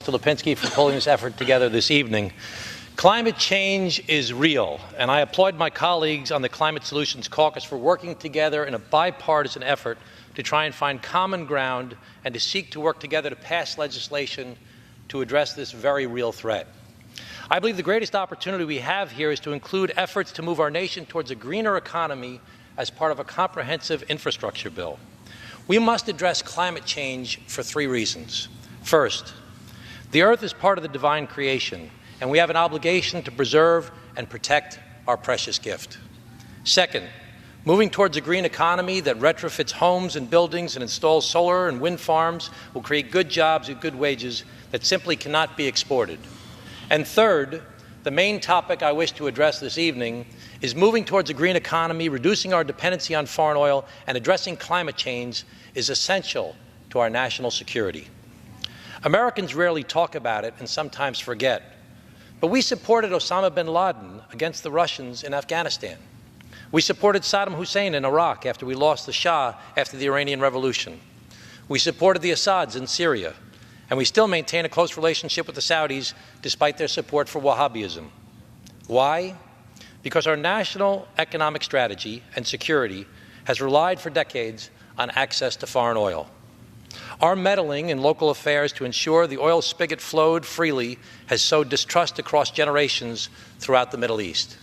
to Lipinski for pulling this effort together this evening. Climate change is real, and I applaud my colleagues on the Climate Solutions Caucus for working together in a bipartisan effort to try and find common ground and to seek to work together to pass legislation to address this very real threat. I believe the greatest opportunity we have here is to include efforts to move our nation towards a greener economy as part of a comprehensive infrastructure bill. We must address climate change for three reasons. First, the Earth is part of the divine creation, and we have an obligation to preserve and protect our precious gift. Second, moving towards a green economy that retrofits homes and buildings and installs solar and wind farms will create good jobs at good wages that simply cannot be exported. And third, the main topic I wish to address this evening is moving towards a green economy, reducing our dependency on foreign oil, and addressing climate change is essential to our national security. Americans rarely talk about it and sometimes forget, but we supported Osama bin Laden against the Russians in Afghanistan. We supported Saddam Hussein in Iraq after we lost the Shah after the Iranian Revolution. We supported the Assads in Syria, and we still maintain a close relationship with the Saudis despite their support for Wahhabism. Why? Because our national economic strategy and security has relied for decades on access to foreign oil. Our meddling in local affairs to ensure the oil spigot flowed freely has sowed distrust across generations throughout the Middle East.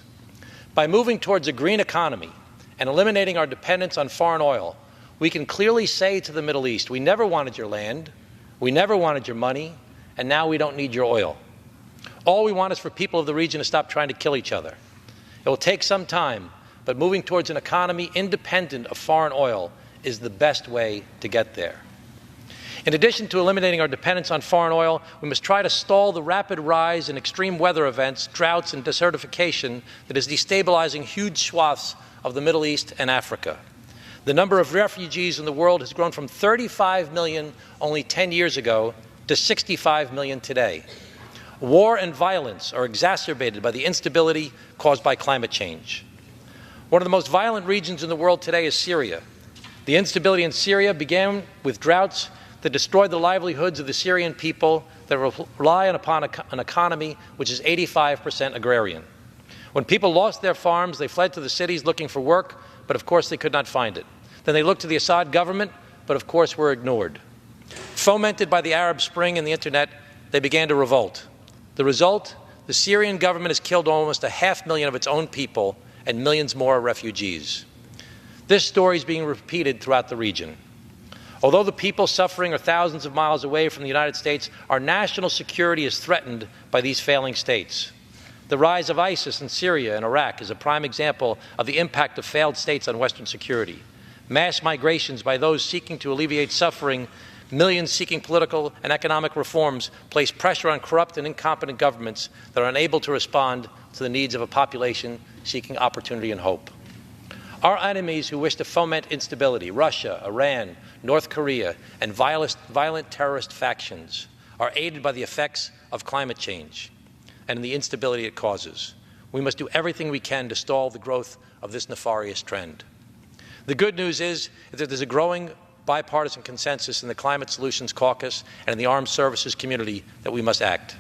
By moving towards a green economy and eliminating our dependence on foreign oil, we can clearly say to the Middle East, we never wanted your land, we never wanted your money, and now we don't need your oil. All we want is for people of the region to stop trying to kill each other. It will take some time, but moving towards an economy independent of foreign oil is the best way to get there. In addition to eliminating our dependence on foreign oil, we must try to stall the rapid rise in extreme weather events, droughts, and desertification that is destabilizing huge swaths of the Middle East and Africa. The number of refugees in the world has grown from 35 million only 10 years ago to 65 million today. War and violence are exacerbated by the instability caused by climate change. One of the most violent regions in the world today is Syria. The instability in Syria began with droughts that destroyed the livelihoods of the Syrian people that rely upon an economy which is 85% agrarian. When people lost their farms, they fled to the cities looking for work, but of course they could not find it. Then they looked to the Assad government, but of course were ignored. Fomented by the Arab Spring and the internet, they began to revolt. The result? The Syrian government has killed almost 500,000 of its own people, and millions more are refugees. This story is being repeated throughout the region. Although the people suffering are thousands of miles away from the United States, our national security is threatened by these failing states. The rise of ISIS in Syria and Iraq is a prime example of the impact of failed states on Western security. Mass migrations by those seeking to alleviate suffering, millions seeking political and economic reforms, place pressure on corrupt and incompetent governments that are unable to respond to the needs of a population seeking opportunity and hope. Our enemies who wish to foment instability, Russia, Iran, North Korea, and violent terrorist factions, are aided by the effects of climate change and the instability it causes. We must do everything we can to stall the growth of this nefarious trend. The good news is that there's a growing bipartisan consensus in the Climate Solutions Caucus and in the armed services community that we must act.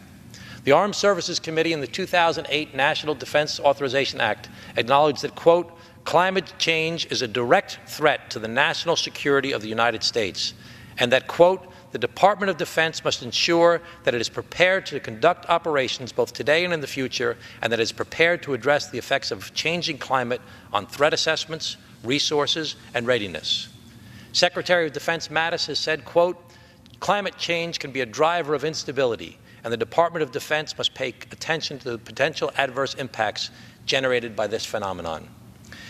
The Armed Services Committee in the 2008 National Defense Authorization Act acknowledged that, quote, climate change is a direct threat to the national security of the United States, and that, quote, the Department of Defense must ensure that it is prepared to conduct operations both today and in the future, and that it is prepared to address the effects of changing climate on threat assessments, resources, and readiness. Secretary of Defense Mattis has said, quote, climate change can be a driver of instability, and the Department of Defense must pay attention to the potential adverse impacts generated by this phenomenon.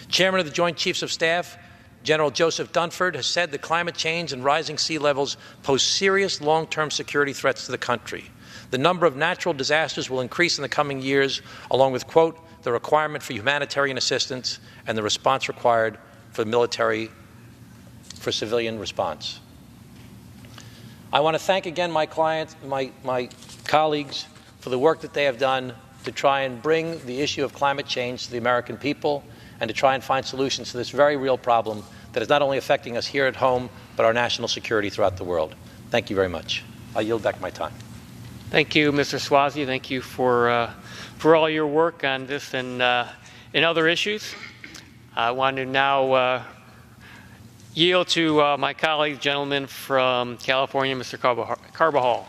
Chairman of the Joint Chiefs of Staff, General Joseph Dunford, has said that climate change and rising sea levels pose serious long-term security threats to the country. The number of natural disasters will increase in the coming years, along with, quote, the requirement for humanitarian assistance and the response required for civilian response. I want to thank again my colleagues for the work that they have done to try and bring the issue of climate change to the American people and to try and find solutions to this very real problem that is not only affecting us here at home, but our national security throughout the world. Thank you very much. I yield back my time. Thank you, Mr. Suozzi. Thank you for all your work on this and other issues. I want to now yield to my colleague, gentleman from California, Mr. Carbajal.